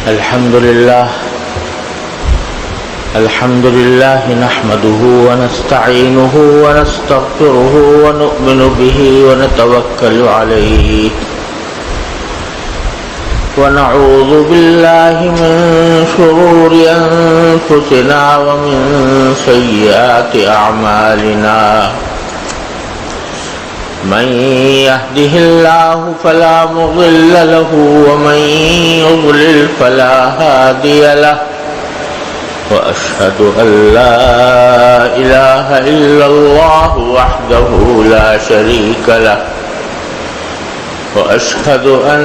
الحمد لله نحمده ونستعينه ونستغفره ونؤمن به ونتوكل عليه ونعوذ بالله من شرور أنفسنا ومن سيئات أعمالنا من يهده الله فلا مضل له ومن يضلل فلا هادي له وأشهد أن لا إله إلا الله وحده لا شريك له وأشهد أن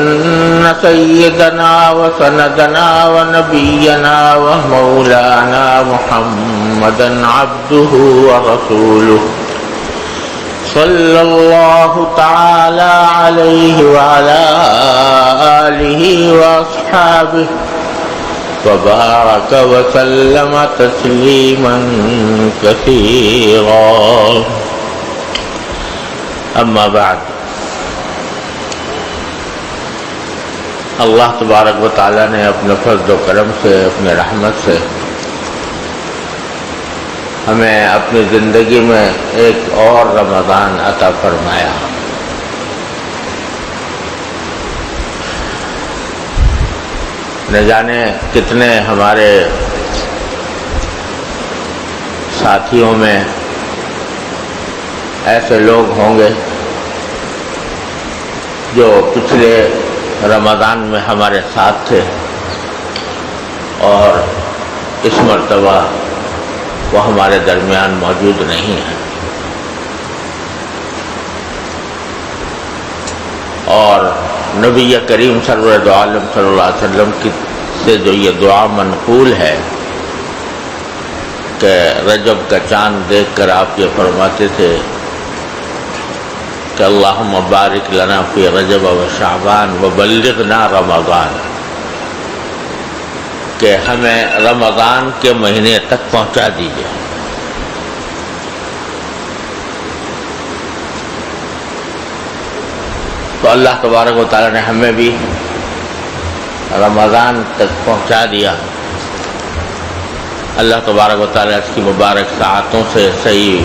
سيدنا وسندنا ونبينا ومولانا محمدا عبده ورسوله صلى الله تعالى عليه وعلى آله وأصحابه وبارك وسلم تسليما كثيرا أما بعد اللہ تبارک و تعالیٰ نے اپنے فضل و کرم سے اپنے رحمت سے ہمیں اپنی زندگی میں ایک اور رمضان عطا فرمایا۔ نہ جانے کتنے ہمارے ساتھیوں میں ایسے لوگ ہوں گے جو پچھلے رمضان میں ہمارے ساتھ تھے اور اس مرتبہ وہ ہمارے درمیان موجود نہیں ہیں، اور نبی کریم سرور دو عالم صلی اللہ علیہ وسلم سے جو یہ دعا منقول ہے کہ رجب کا چاند دیکھ کر آپ یہ فرماتے تھے کہ اللہم بارک لنا فی رجب و شعبان وبلغنا رمضان، کہ ہمیں رمضان کے مہینے تک پہنچا دیجیے۔ تو اللہ تبارک و تعالیٰ نے ہمیں بھی رمضان تک پہنچا دیا۔ اللہ تبارک و تعالیٰ اس کی مبارک ساعتوں سے صحیح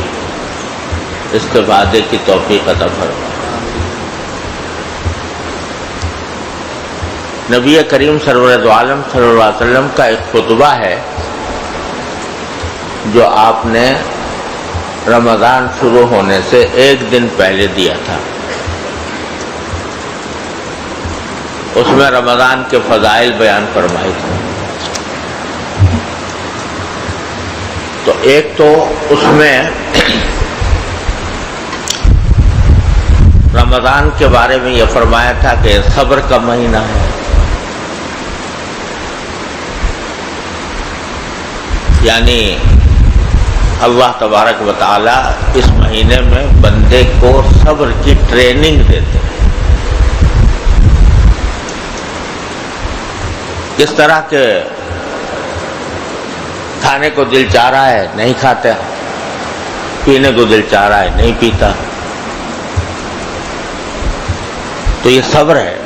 استفادے کی توفیق عطا فرمائے۔ نبی کریم سرور دو عالم صلی اللہ علیہ وسلم کا ایک خطبہ ہے جو آپ نے رمضان شروع ہونے سے ایک دن پہلے دیا تھا۔ اس میں رمضان کے فضائل بیان فرمائے تھے۔ تو ایک تو اس میں رمضان کے بارے میں یہ فرمایا تھا کہ صبر کا مہینہ ہے، یعنی اللہ تبارک و تعالی اس مہینے میں بندے کو صبر کی ٹریننگ دیتے ہیں۔ کس طرح کے کھانے کو دل چاہ رہا ہے نہیں کھاتا، پینے کو دل چاہ رہا ہے نہیں پیتا، تو یہ صبر ہے۔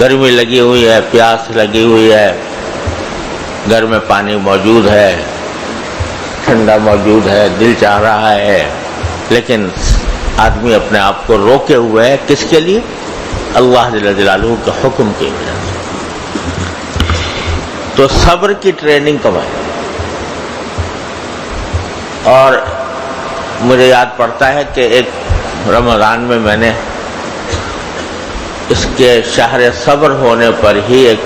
گرمی لگی ہوئی ہے، پیاس لگی ہوئی ہے، گھر میں پانی موجود ہے، ٹھنڈا موجود ہے، دل چاہ رہا ہے، لیکن آدمی اپنے آپ کو روکے ہوئے ہے، کس کے لیے؟ اللہ جل جلالہ کے حکم کی وجہ سے۔ تو صبر کی ٹریننگ کروائی۔ اور مجھے یاد پڑتا ہے کہ ایک رمضان میں میں نے اس کے شہر صبر ہونے پر ہی ایک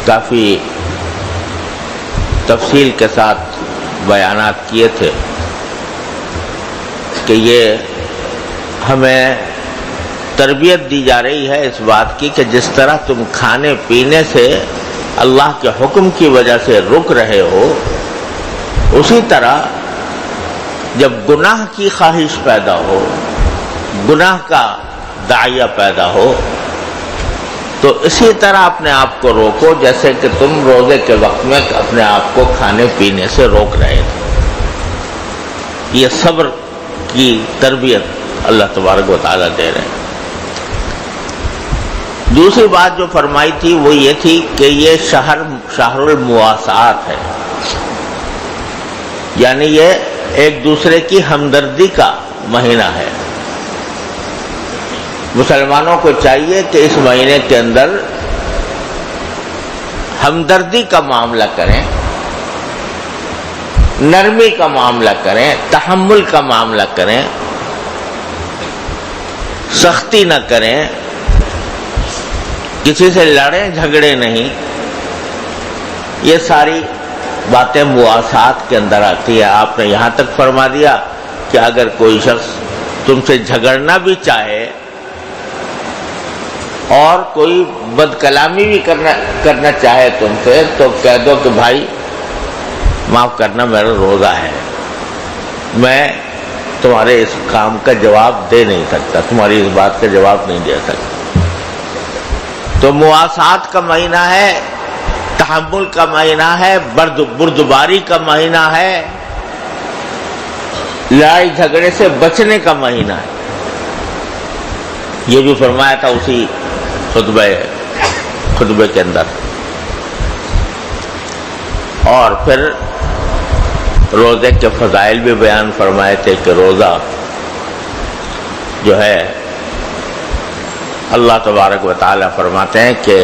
کافی تفصیل کے ساتھ بیانات کیے تھے کہ یہ ہمیں تربیت دی جا رہی ہے اس بات کی کہ جس طرح تم کھانے پینے سے اللہ کے حکم کی وجہ سے رک رہے ہو، اسی طرح جب گناہ کی خواہش پیدا ہو، گناہ کا داعیہ پیدا ہو، تو اسی طرح اپنے آپ کو روکو جیسے کہ تم روزے کے وقت میں اپنے آپ کو کھانے پینے سے روک رہے تھے۔ یہ صبر کی تربیت اللہ تبارک و تعالیٰ دے رہے ہیں۔ دوسری بات جو فرمائی تھی وہ یہ تھی کہ یہ شہر المواسات ہے، یعنی یہ ایک دوسرے کی ہمدردی کا مہینہ ہے۔ مسلمانوں کو چاہیے کہ اس مہینے کے اندر ہمدردی کا معاملہ کریں، نرمی کا معاملہ کریں، تحمل کا معاملہ کریں، سختی نہ کریں، کسی سے لڑیں جھگڑے نہیں۔ یہ ساری باتیں مواسات کے اندر آتی ہے۔ آپ نے یہاں تک فرما دیا کہ اگر کوئی شخص تم سے جھگڑنا بھی چاہے اور کوئی بد کلامی بھی کرنا چاہے تم سے، تو کہہ دو کہ بھائی معاف کرنا، میرا روزہ ہے، میں تمہارے اس کام کا جواب دے نہیں سکتا، تمہاری اس بات کا جواب نہیں دے سکتا۔ تو مواسات کا مہینہ ہے، تحمل کا مہینہ ہے، بردباری کا مہینہ ہے، لڑائی جھگڑے سے بچنے کا مہینہ ہے۔ یہ بھی فرمایا تھا اسی خطبے کے اندر۔ اور پھر روزے کے فضائل بھی بیان فرمائے تھے کہ روزہ جو ہے اللہ تبارک و تعالی فرماتے ہیں کہ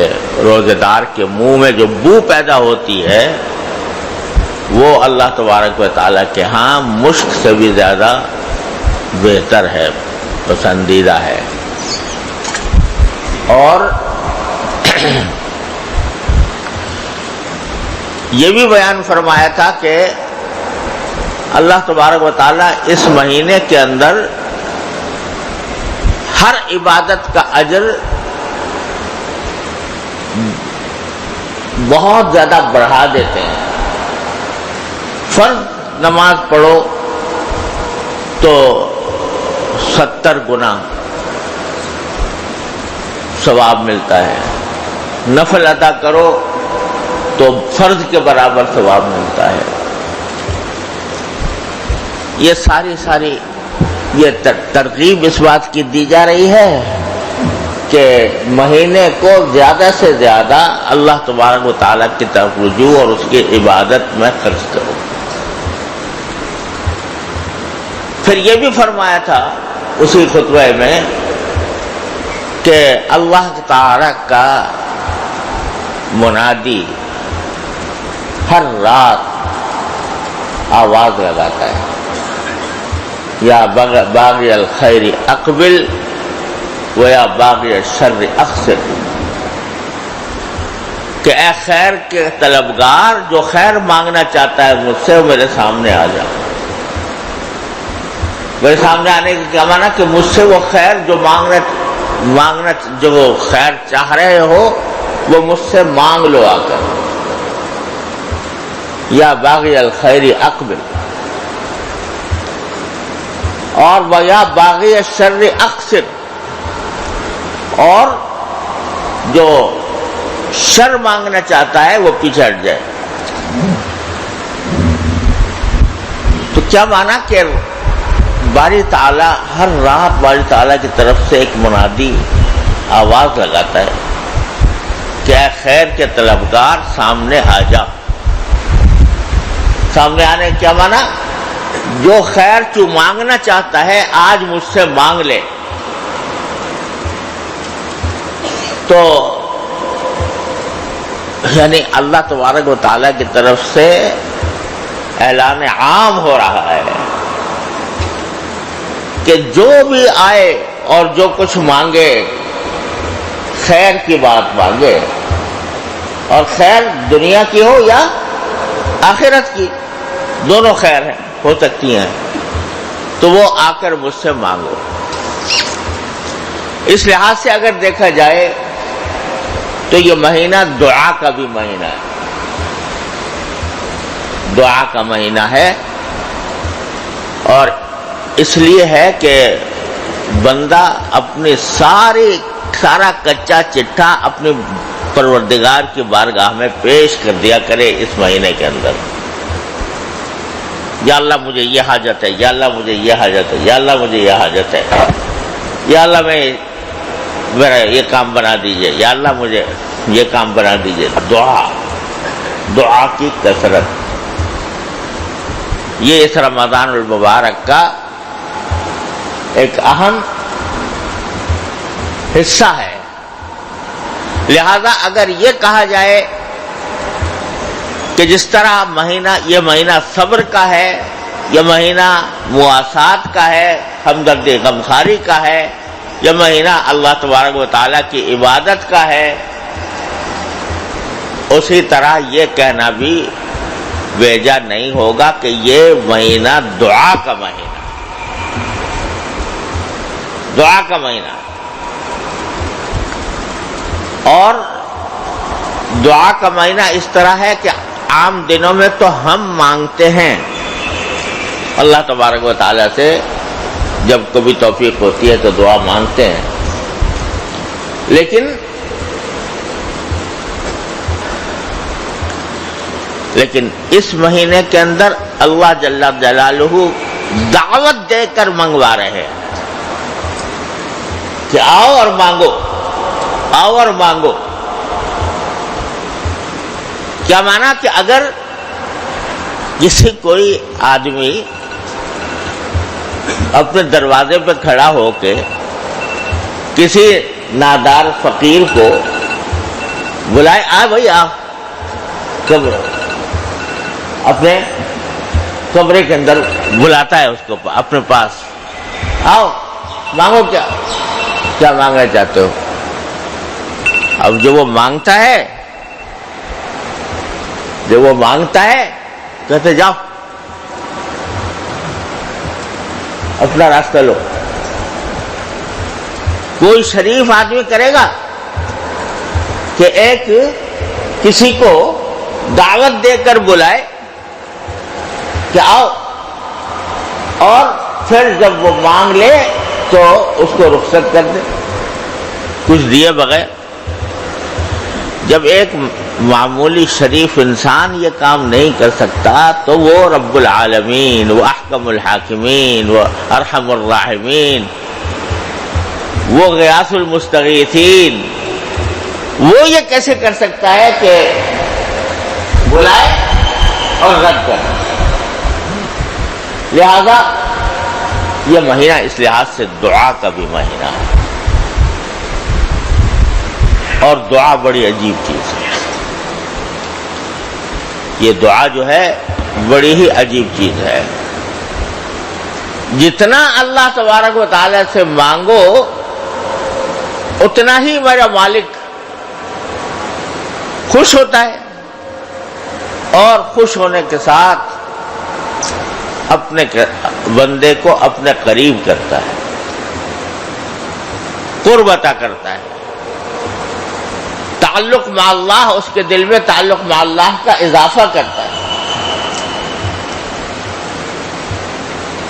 روزے دار کے منہ میں جو بو پیدا ہوتی ہے وہ اللہ تبارک و تعالی کے ہاں مشک سے بھی زیادہ بہتر ہے، پسندیدہ ہے۔ اور یہ بھی بیان فرمایا تھا کہ اللہ تبارک و تعالی اس مہینے کے اندر ہر عبادت کا اجر بہت زیادہ بڑھا دیتے ہیں۔ فرض نماز پڑھو تو 70 گنا ثواب ملتا ہے، نفل ادا کرو تو فرض کے برابر ثواب ملتا ہے۔ یہ ساری یہ ترغیب اس بات کی دی جا رہی ہے کہ مہینے کو زیادہ سے زیادہ اللہ تبارک و تعالیٰ کی طرف رجوع اور اس کی عبادت میں خرچ کرو۔ پھر یہ بھی فرمایا تھا اسی خطبے میں کہ اللہ تعالیٰ کا منادی ہر رات آواز لگاتا ہے، یا باغی الخیر اقبل و یا باغی الشر اقصر، کہ اے خیر کے طلبگار جو خیر مانگنا چاہتا ہے مجھ سے وہ میرے سامنے آ جا۔ میرے سامنے آنے کا کیا معنی کہ مجھ سے وہ خیر جو مانگنا جو خیر چاہ رہے ہو وہ مجھ سے مانگ لو آ کر۔ یا باغی الخیر اقبل، اور وَيَا باغی الشر اقصر، اور جو شر مانگنا چاہتا ہے وہ پیچھے ہٹ جائے۔ تو کیا مانا کہ باری تعالیٰ ہر رات باری تعالیٰ کی طرف سے ایک منادی آواز لگاتا ہے کہ اے خیر کے طلبگار سامنے آ جا۔ سامنے آنے کیا مانا؟ جو خیر تو مانگنا چاہتا ہے آج مجھ سے مانگ لے۔ تو یعنی اللہ تبارک و تعالیٰ کی طرف سے اعلان عام ہو رہا ہے کہ جو بھی آئے اور جو کچھ مانگے خیر کی بات مانگے، اور خیر دنیا کی ہو یا آخرت کی، دونوں خیر ہیں، ہو سکتی ہیں، تو وہ آ کر مجھ سے مانگو۔ اس لحاظ سے اگر دیکھا جائے تو یہ مہینہ دعا کا بھی مہینہ ہے، دعا کا مہینہ ہے، اور اس لیے ہے کہ بندہ اپنی سارا کچا چٹھا اپنے پروردگار کی بارگاہ میں پیش کر دیا کرے اس مہینے کے اندر۔ یا اللہ مجھے یہ حاجت ہے، یا اللہ مجھے یہ حاجت ہے، یا اللہ مجھے یہ حاجت ہے، یا اللہ میں میرا یہ کام بنا دیجئے، یا اللہ مجھے یہ کام بنا دیجئے. دعا کی کثرت، یہ اس رمضان المبارک کا ایک اہم حصہ ہے. لہذا اگر یہ کہا جائے کہ جس طرح یہ مہینہ صبر کا ہے، یہ مہینہ مواسات کا ہے، ہمدردی غمخواری کا ہے، یہ مہینہ اللہ تبارک و تعالیٰ کی عبادت کا ہے، اسی طرح یہ کہنا بھی بیجا نہیں ہوگا کہ یہ مہینہ دعا کا مہینہ، دعا کا مہینہ. اور دعا کا مہینہ اس طرح ہے کہ عام دنوں میں تو ہم مانگتے ہیں اللہ تبارک و تعالیٰ سے، جب کبھی توفیق ہوتی ہے تو دعا مانگتے ہیں، لیکن اس مہینے کے اندر اللہ جل جلالہ دعوت دے کر منگوا رہے ہیں کہ آؤ اور مانگو، آؤ اور مانگو. کیا مانا کہ اگر کوئی آدمی اپنے دروازے پہ کھڑا ہو کے کسی نادار فقیر کو بلائے، آ بھائی آ، اپنے کمرے کے اندر بلاتا ہے اس کو اپنے پاس، آؤ مانگو، کیا مانگنا چاہتے ہو. اب جو وہ مانگتا ہے کہتے جاؤ اپنا راستہ لو. کوئی شریف آدمی کرے گا کہ ایک کسی کو دعوت دے کر بلائے کہ آؤ، اور پھر جب وہ مانگ لے تو اس کو رخصت کر دے کچھ دیے بغیر. جب ایک معمولی شریف انسان یہ کام نہیں کر سکتا تو وہ رب العالمین، وہ احکم الحاکمین، وہ ارحم الراحمین، وہ غیاث المستغیثین، وہ یہ کیسے کر سکتا ہے کہ بلائے اور رد کرے. لہذا یہ مہینہ اس لحاظ سے دعا کا بھی مہینہ ہے، اور دعا بڑی عجیب چیز ہے. یہ دعا جو ہے بڑی ہی عجیب چیز ہے. جتنا اللہ تبارک و تعالی سے مانگو اتنا ہی میرا مالک خوش ہوتا ہے، اور خوش ہونے کے ساتھ اپنے بندے کو اپنے قریب کرتا ہے، قرب عطا کرتا ہے. تعلق مع اللہ، اس کے دل میں تعلق مع اللہ کا اضافہ کرتا ہے.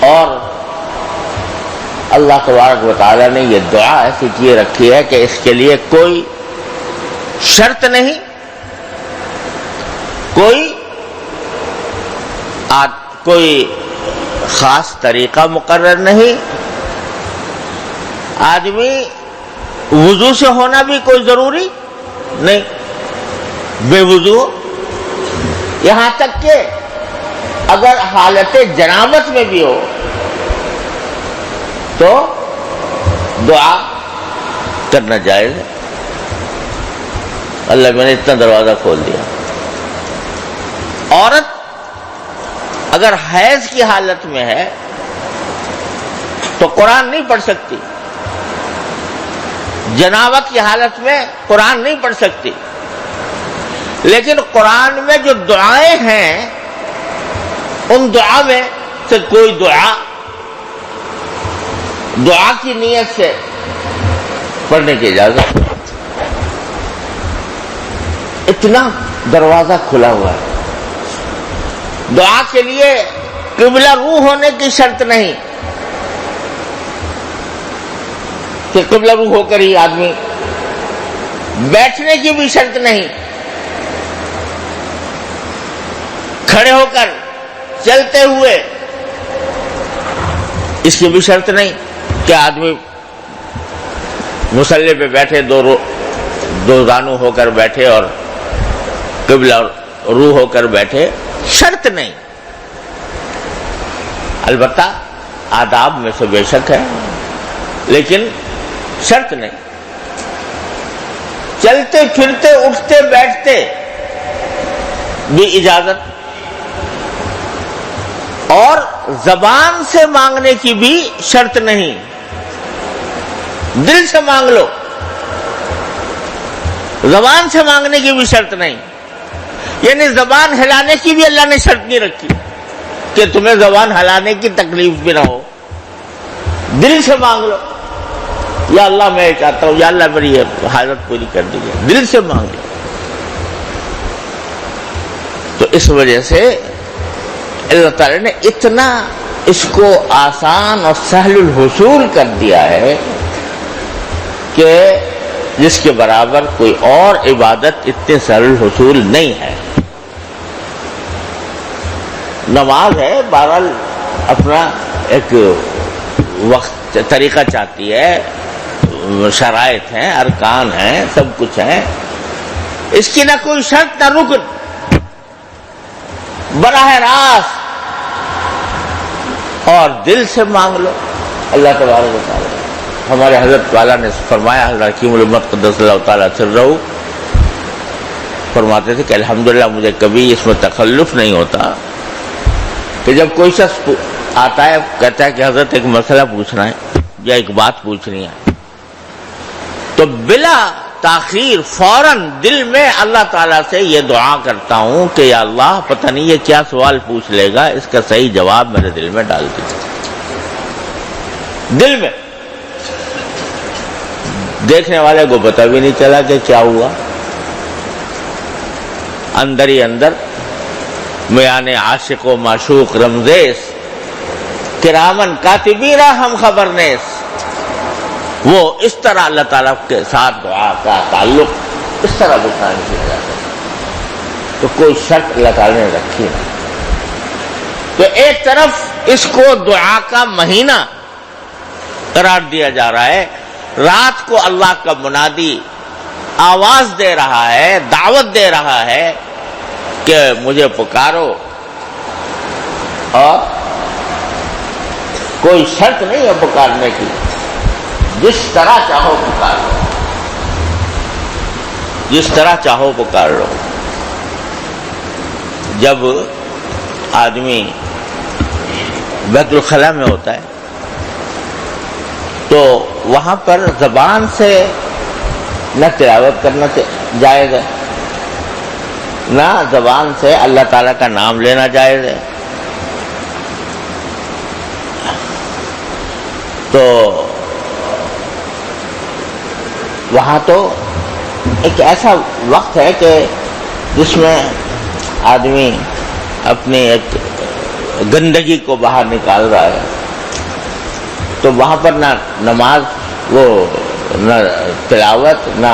اور اللہ تبارک و تعالیٰ نے یہ دعا ایسی چیز رکھی ہے کہ اس کے لیے کوئی شرط نہیں، کوئی خاص طریقہ مقرر نہیں. آدمی وضو سے ہونا بھی کوئی ضروری نہیں، بے وضو، یہاں تک کہ اگر حالت جنابت میں بھی ہو تو دعا کرنا جائز ہے. اللہ میں نے اتنا دروازہ کھول دیا. عورت اگر حیض کی حالت میں ہے تو قرآن نہیں پڑھ سکتی، جنابت کی حالت میں قرآن نہیں پڑھ سکتی. لیکن قرآن میں جو دعائیں ہیں ان دعا میں سے کوئی دعا کی نیت سے پڑھنے کی اجازت. اتنا دروازہ کھلا ہوا ہے. دعا کے لیے قبلہ روح ہونے کی شرط نہیں کہ قبلہ روح ہو کر ہی آدمی، بیٹھنے کی بھی شرط نہیں، کھڑے ہو کر چلتے ہوئے اس کی بھی شرط نہیں کہ آدمی مصلی پہ بیٹھے دو زانو ہو کر بیٹھے اور قبلہ رو ہو کر بیٹھے، شرط نہیں، البتہ آداب میں سے بے شک ہے، لیکن شرط نہیں۔ چلتے پھرتے اٹھتے بیٹھتے بھی اجازت، اور زبان سے مانگنے کی بھی شرط نہیں، دل سے مانگ لو، زبان سے مانگنے کی بھی شرط نہیں، یعنی زبان ہلانے کی بھی اللہ نے شرط نہیں رکھی کہ تمہیں زبان ہلانے کی تکلیف بھی نہ ہو، دل سے مانگ لو، یا اللہ میں چاہتا ہوں، یا اللہ میری یہ حاجت پوری کر دیجیے، دل سے مانگ لو۔ تو اس وجہ سے اللہ تعالی نے اتنا اس کو آسان اور سہل الحصول کر دیا ہے کہ جس کے برابر کوئی اور عبادت اتنے سہل الحصول نہیں ہے۔ نماز ہے، بہرحال اپنا ایک وقت طریقہ چاہتی ہے، شرائط ہیں، ارکان ہیں، سب کچھ ہیں، اس کی نہ کوئی شرط نہ رکن، براہ راست اور دل سے مانگ لو اللہ تبارک و تعالی۔ ہمارے حضرت والا نے فرمایا، حضرت حکیم الامت قدس اللہ تعالیٰ سرہ فرماتے تھے کہ الحمدللہ مجھے کبھی اس میں تکلف نہیں ہوتا کہ جب کوئی شخص آتا ہے کہتا ہے کہ حضرت ایک مسئلہ پوچھنا ہے یا ایک بات پوچھنی ہے، تو بلا تاخیر فوراً دل میں اللہ تعالیٰ سے یہ دعا کرتا ہوں کہ یا اللہ پتہ نہیں یہ کیا سوال پوچھ لے گا، اس کا صحیح جواب میرے دل میں ڈال دیجیے، دل میں، دیکھنے والے کو پتہ بھی نہیں چلا کہ کیا ہوا، اندر ہی اندر میان عاشق و معشوق رمزیس کرامن کاتبین ہم خبرنیس، وہ اس طرح اللہ تعالیٰ کے ساتھ دعا کا تعلق اس طرح بتانے کیا جاتا ہے۔ تو کوئی شرط اللہ تعالیٰ نے رکھی نہیں۔ تو ایک طرف اس کو دعا کا مہینہ قرار دیا جا رہا ہے، رات کو اللہ کا منادی آواز دے رہا ہے، دعوت دے رہا ہے کہ مجھے پکارو، اور کوئی شرط نہیں ہے پکارنے کی، جس طرح چاہو پکار لو، جس طرح چاہو پکار لو۔ جب آدمی بیت الخلاء میں ہوتا ہے تو وہاں پر زبان سے نہ تلاوت کرنا جائز ہے، نہ زبان سے اللہ تعالیٰ کا نام لینا جائز ہے۔ تو وہاں تو ایک ایسا وقت ہے کہ جس میں آدمی اپنی ایک گندگی کو باہر نکال رہا ہے، تو وہاں پر نہ نماز، وہ نہ تلاوت، نہ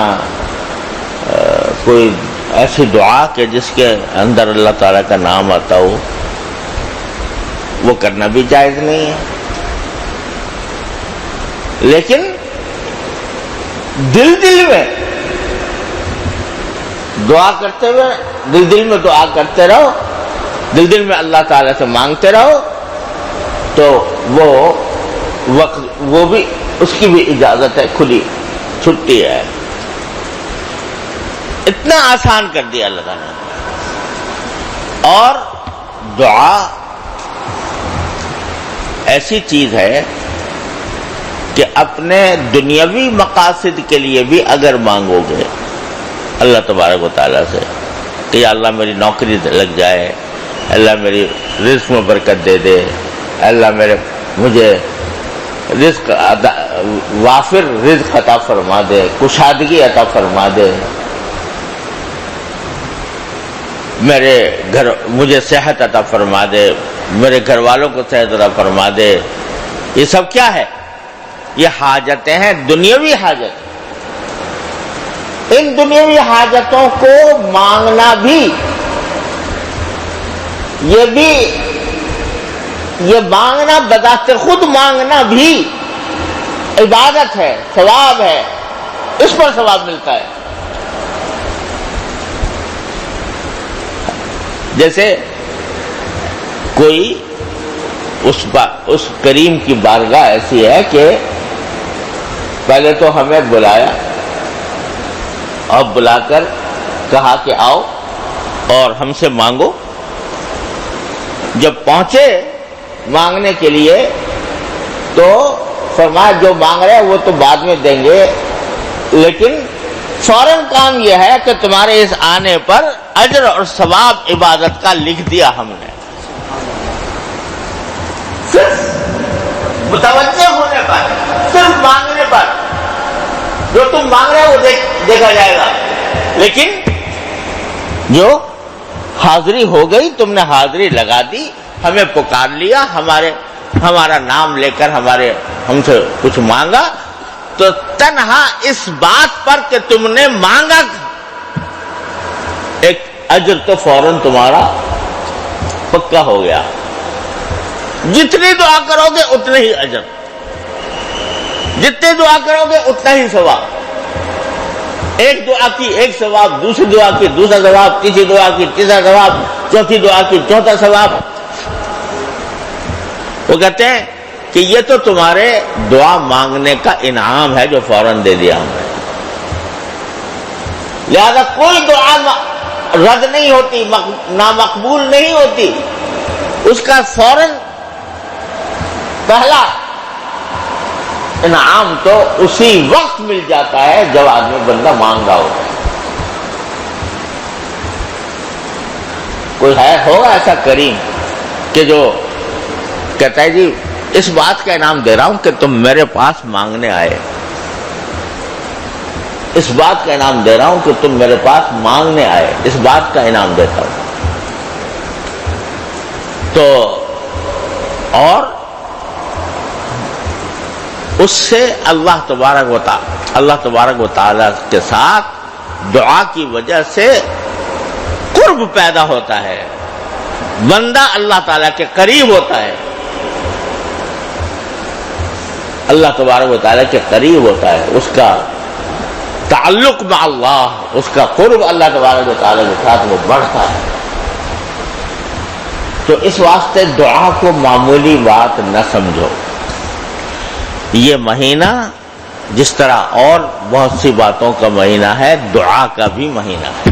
کوئی ایسی دعا کہ جس کے اندر اللہ تعالیٰ کا نام آتا ہو، وہ کرنا بھی جائز نہیں ہے۔ لیکن دل میں دعا کرتے ہوئے، دل میں دعا کرتے رہو، دل میں اللہ تعالیٰ سے مانگتے رہو، تو وہ وقت، وہ بھی اس کی بھی اجازت ہے، کھلی چھٹی ہے۔ اتنا آسان کر دیا اللہ تعالیٰ نے۔ اور دعا ایسی چیز ہے کہ اپنے دنیاوی مقاصد کے لیے بھی اگر مانگو گے اللہ تبارک و تعالیٰ سے کہ یا اللہ میری نوکری لگ جائے، اللہ میری رزق میں برکت دے دے، اللہ مجھے رزق وافر رزق عطا فرما دے، کشادگی عطا فرما دے، مجھے صحت عطا فرما دے، میرے گھر والوں کو صحت عطا فرما دے، یہ سب کیا ہے؟ یہ حاجتیں ہیں، دنیاوی حاجت۔ ان دنیاوی حاجتوں کو مانگنا بھی، یہ مانگنا بذات خود مانگنا بھی عبادت ہے، ثواب ہے، اس پر ثواب ملتا ہے. جیسے کوئی اس کریم کی بارگاہ ایسی ہے کہ پہلے تو ہمیں بلایا اور بلا کر کہا کہ آؤ اور ہم سے مانگو. جب پہنچے مانگنے کے لیے تو فرمایا جو مانگ رہے وہ تو بعد میں دیں گے، لیکن فوراً کام یہ ہے کہ تمہارے اس آنے پر اجر اور ثواب عبادت کا لکھ دیا ہم نے. صرف متوجہ ہونے پر، صرف مانگنے پر، جو تم مانگ رہے ہو وہ دیکھا جائے گا. لیکن جو حاضری ہو گئی، تم نے حاضری لگا دی، ہمیں پکار لیا، ہمارا نام لے کر ہم سے کچھ مانگا، تو تنہا اس بات پر کہ تم نے مانگا ایک اجر تو فوراً تمہارا پکا ہو گیا. جتنی دعا کرو گے اتنے ہی اجر، جتنی دعا کرو گے اتنا ہی ثواب. ایک دعا کی ایک ثواب، دوسری دعا کی دوسرا ثواب، تیسری دعا کی تیسرا ثواب، چوتھی دعا کی چوتھا ثواب. وہ کہتے ہیں کہ یہ تو تمہارے دعا مانگنے کا انعام ہے جو فوراً دے دیا ہم نے. لہذا کوئی دعا رد نہیں ہوتی، نامقبول نہیں ہوتی. اس کا فوراً پہلا انعام تو اسی وقت مل جاتا ہے جب آدمی بندہ مانگ رہا ہوتا ہے. کوئی ہوگا ایسا کریم کہ جو کہتا ہے جی اس بات کا انعام دے رہا ہوں کہ تم میرے پاس مانگنے آئے، اس بات کا انعام دے رہا ہوں کہ تم میرے پاس مانگنے آئے، اس بات کا انعام دیتا ہوں. تو اور اس سے اللہ تبارک و تعالی کے ساتھ دعا کی وجہ سے قرب پیدا ہوتا ہے، بندہ اللہ تعالیٰ کے قریب ہوتا ہے، اللہ تبارک و تعالیٰ کے قریب ہوتا ہے، اس کا تعلق مع اللہ، اس کا قرب اللہ تبارک و تعالیٰ کے ساتھ وہ بڑھتا ہے. تو اس واسطے دعا کو معمولی بات نہ سمجھو. یہ مہینہ جس طرح اور بہت سی باتوں کا مہینہ ہے، دعا کا بھی مہینہ ہے.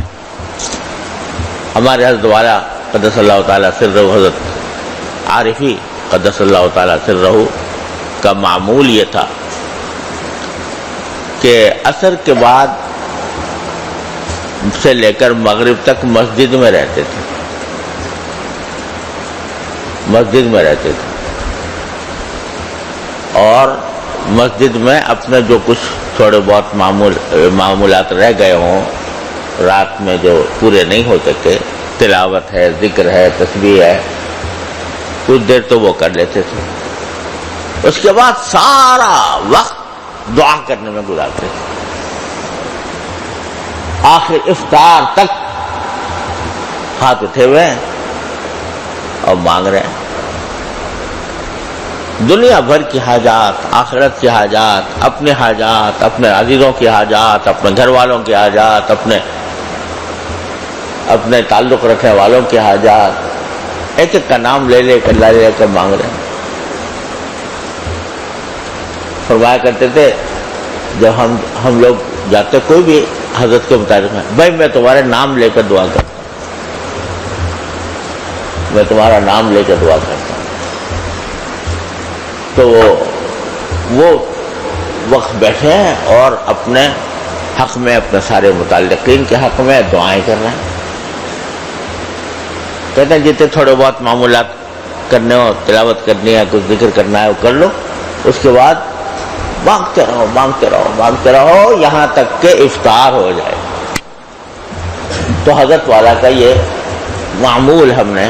ہمارے حضرت والا قدس اللہ تعالیٰ سرہ، حضرت عارفی قدس اللہ تعالیٰ سرہ کا معمول یہ تھا کہ عصر کے بعد سے لے کر مغرب تک مسجد میں رہتے تھے، اور مسجد میں اپنے جو کچھ تھوڑے بہت معمولات رہ گئے ہوں، رات میں جو پورے نہیں ہو سکے، تلاوت ہے، ذکر ہے، تسبیح ہے، کچھ دیر تو وہ کر لیتے تھے. اس کے بعد سارا وقت دعا کرنے میں گزارتے تھے. آخر افطار تک ہاتھ اٹھے ہوئے ہیں اور مانگ رہے ہیں. دنیا بھر کی حاجات، آخرت کی حاجات، اپنے حاجات، اپنے عزیزوں کی حاجات، اپنے گھر والوں کی حاجات، اپنے تعلق رکھنے والوں کی حاجات، ایک ایک کا نام لے کر مانگ رہے ہیں. فرمایا کرتے تھے جب ہم لوگ جاتے کوئی بھی حضرت کے مطابق ہے، بھائی میں تمہارے نام لے کر دعا کرتا ہوں، میں تمہارا نام لے کر دعا کرتا ہوں. تو وہ وقت بیٹھے ہیں اور اپنے حق میں، اپنے سارے متعلقین کے حق میں دعائیں کر رہے ہیں. کہتے ہیں جتنے تھوڑے بہت معمولات کرنے ہو، تلاوت کرنی ہے، کچھ ذکر کرنا ہے وہ کر لو، اس کے بعد مانگتے رہو یہاں تک کہ افطار ہو جائے. تو حضرت والا کا یہ معمول ہم نے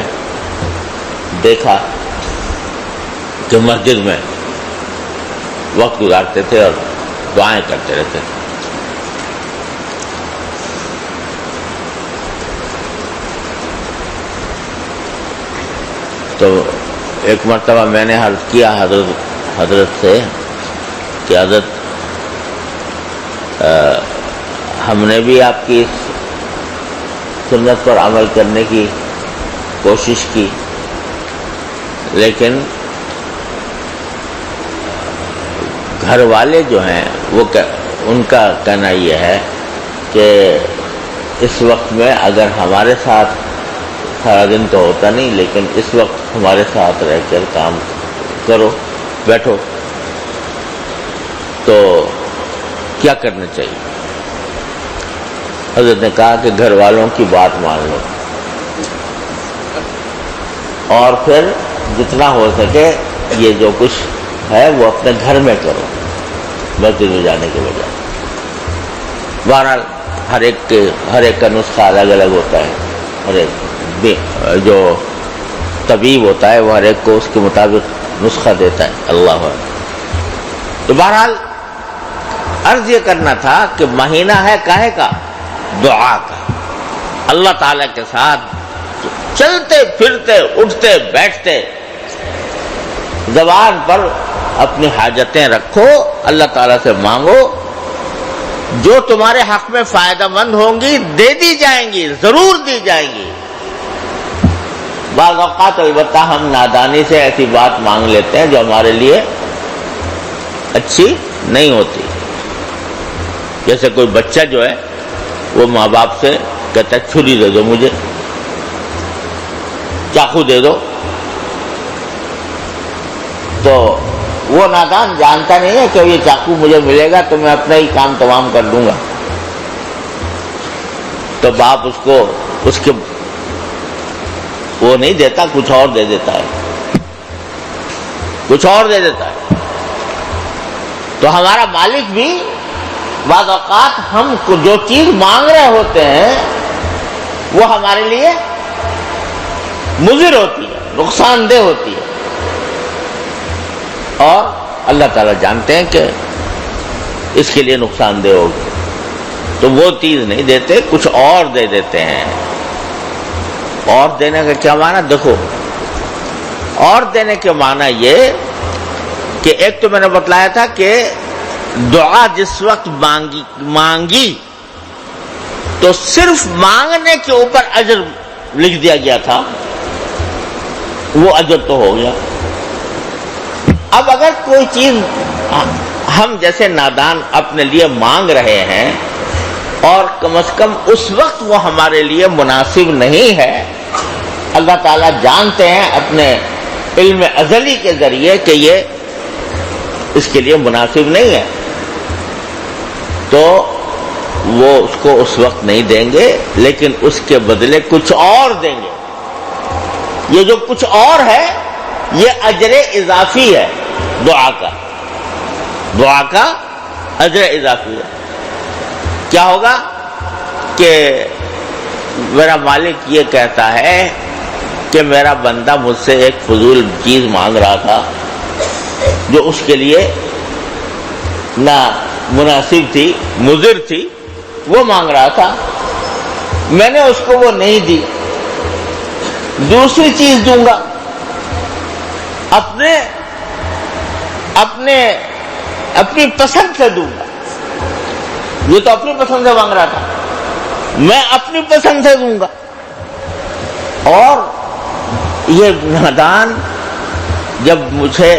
دیکھا کہ مسجد میں وقت گزارتے تھے اور دعائیں کرتے رہتے تھے. تو ایک مرتبہ میں نے عرض کیا حضرت سے کہ حضرت ہم نے بھی آپ کی اس سنت پر عمل کرنے کی کوشش کی، لیکن گھر والے جو ہیں وہ ان کا کہنا یہ ہے کہ اس وقت میں اگر ہمارے ساتھ سارا دن تو ہوتا نہیں، لیکن اس وقت ہمارے ساتھ رہ کر کام کرو، بیٹھو، تو کیا کرنا چاہیے؟ حضرت نے کہا کہ گھر والوں کی بات مان لو اور پھر جتنا ہو سکے یہ جو کچھ ہے وہ اپنے گھر میں کرو، مسجد میں جانے کے بجائے۔ بہرحال ہر ایک کا نسخہ الگ الگ ہوتا ہے، ہر ایک جو طبیب ہوتا ہے وہ ہر ایک کو اس کے مطابق نسخہ دیتا ہے، اللہ اکبر۔ تو بہرحال عرض یہ کرنا تھا کہ مہینہ ہے کاہے کا؟ دعا کا، اللہ تعالی کے ساتھ چلتے پھرتے اٹھتے بیٹھتے زبان پر اپنی حاجتیں رکھو، اللہ تعالیٰ سے مانگو، جو تمہارے حق میں فائدہ مند ہوں گی دے دی جائیں گی، ضرور دی جائیں گی۔ بعض اوقات البتہ ہم نادانی سے ایسی بات مانگ لیتے ہیں جو ہمارے لیے اچھی نہیں ہوتی۔ جیسے کوئی بچہ جو ہے وہ ماں باپ سے کہتا ہے چھری دے دو مجھے، چاقو دے دو، تو وہ نادان جانتا نہیں ہے کہ یہ چاقو مجھے ملے گا تو میں اپنا ہی کام تمام کر لوں گا، تو باپ اس کو اس کے وہ نہیں دیتا، کچھ اور دے دیتا ہے، کچھ اور دے دیتا ہے۔ تو ہمارا مالک بھی بعض اوقات ہم کو جو چیز مانگ رہے ہوتے ہیں وہ ہمارے لیے مضر ہوتی ہے، نقصان دہ ہوتی ہے، اور اللہ تعالیٰ جانتے ہیں کہ اس کے لیے نقصان دہ ہوگی، تو وہ چیز نہیں دیتے، کچھ اور دے دیتے ہیں۔ اور دینے کا کیا معنی؟ دیکھو، اور دینے کے معنی یہ کہ ایک تو میں نے بتلایا تھا کہ دعا جس وقت مانگی تو صرف مانگنے کے اوپر اجر لکھ دیا گیا تھا، وہ اجر تو ہو گیا۔ اب اگر کوئی چیز ہم جیسے نادان اپنے لیے مانگ رہے ہیں اور کم از کم اس وقت وہ ہمارے لیے مناسب نہیں ہے، اللہ تعالیٰ جانتے ہیں اپنے علم ازلی کے ذریعے کہ یہ اس کے لیے مناسب نہیں ہے، تو وہ اس کو اس وقت نہیں دیں گے، لیکن اس کے بدلے کچھ اور دیں گے۔ یہ جو کچھ اور ہے یہ اجر اضافی ہے، دعا کا اجر اضافی ہے۔ کیا ہوگا کہ میرا مالک یہ کہتا ہے کہ میرا بندہ مجھ سے ایک فضول چیز مانگ رہا تھا جو اس کے لیے نہ مناسب تھی، مضر تھی، وہ مانگ رہا تھا، میں نے اس کو وہ نہیں دی، دوسری چیز دوں گا، اپنی پسند سے دوں گا۔ یہ تو اپنی پسند سے مانگ رہا تھا، میں اپنی پسند سے دوں گا۔ اور یہ نادان جب مجھے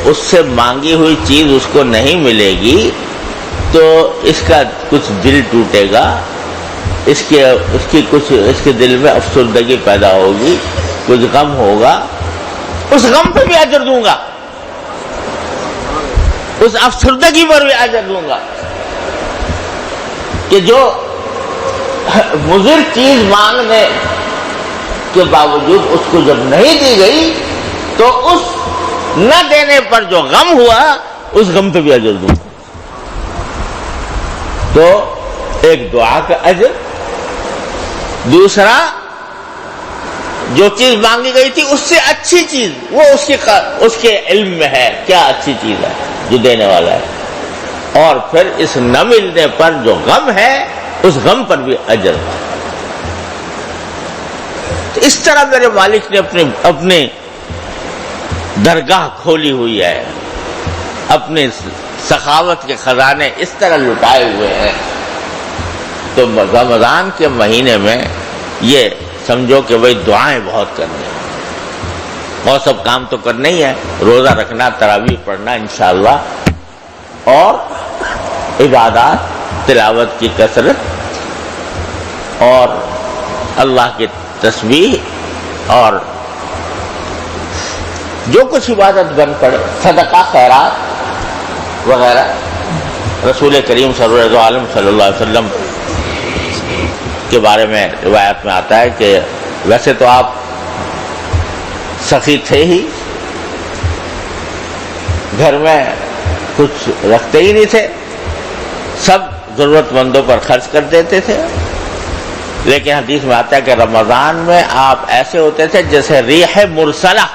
اس سے مانگی ہوئی چیز اس کو نہیں ملے گی تو اس کا کچھ دل ٹوٹے گا، اس کے دل میں افسردگی پیدا ہوگی، کچھ غم ہوگا، اس غم پہ بھی اجر دوں گا، اس افسردگی پر بھی اجر دوں گا کہ جو مضر چیز مانگنے کے باوجود اس کو جب نہیں دی گئی تو اس نہ دینے پر جو غم ہوا اس غم پہ بھی اجر دوں گا۔ تو ایک دعا کا اجر، دوسرا جو چیز مانگی گئی تھی اس سے اچھی چیز، وہ اس کے علم میں ہے کیا اچھی چیز ہے جو دینے والا ہے، اور پھر اس نہ ملنے پر جو غم ہے اس غم پر بھی اجر۔ تو اس طرح میرے مالک نے اپنی درگاہ کھولی ہوئی ہے، اپنے سخاوت کے خزانے اس طرح لٹائے ہوئے ہیں، تو رمضان کے مہینے میں یہ سمجھو کہ بھئی دعائیں بہت کرنی ہیں، اور سب کام تو کرنا ہی ہے، روزہ رکھنا، تراویح پڑھنا انشاءاللہ، اور عبادات، تلاوت کی کثرت، اور اللہ کی تسبیح، اور جو کچھ عبادت بن پڑے، صدقہ، خیرات وغیرہ۔ رسول کریم صلی اللہ علیہ وسلم کے بارے میں روایت میں آتا ہے کہ ویسے تو آپ سخی تھے ہی، گھر میں کچھ رکھتے ہی نہیں تھے، سب ضرورت مندوں پر خرچ کر دیتے تھے، لیکن حدیث میں آتا ہے کہ رمضان میں آپ ایسے ہوتے تھے جیسے ریح مرسلہ،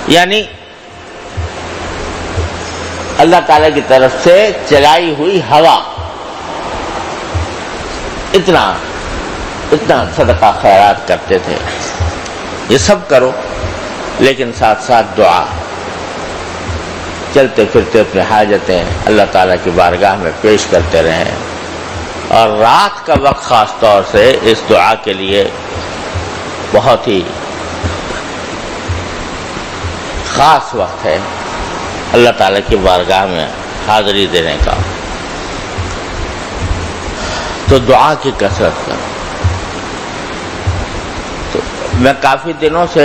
یعنی اللہ تعالی کی طرف سے چلائی ہوئی ہوا، اتنا صدقہ خیرات کرتے تھے۔ یہ سب کرو، لیکن ساتھ ساتھ دعا، چلتے پھرتے اپنے حاجتیں اللہ تعالیٰ کی بارگاہ میں پیش کرتے رہیں، اور رات کا وقت خاص طور سے اس دعا کے لیے بہت ہی خاص وقت ہے اللہ تعالیٰ کی بارگاہ میں حاضری دینے کا۔ تو دعا کی کثرت کرو۔ تو میں کافی دنوں سے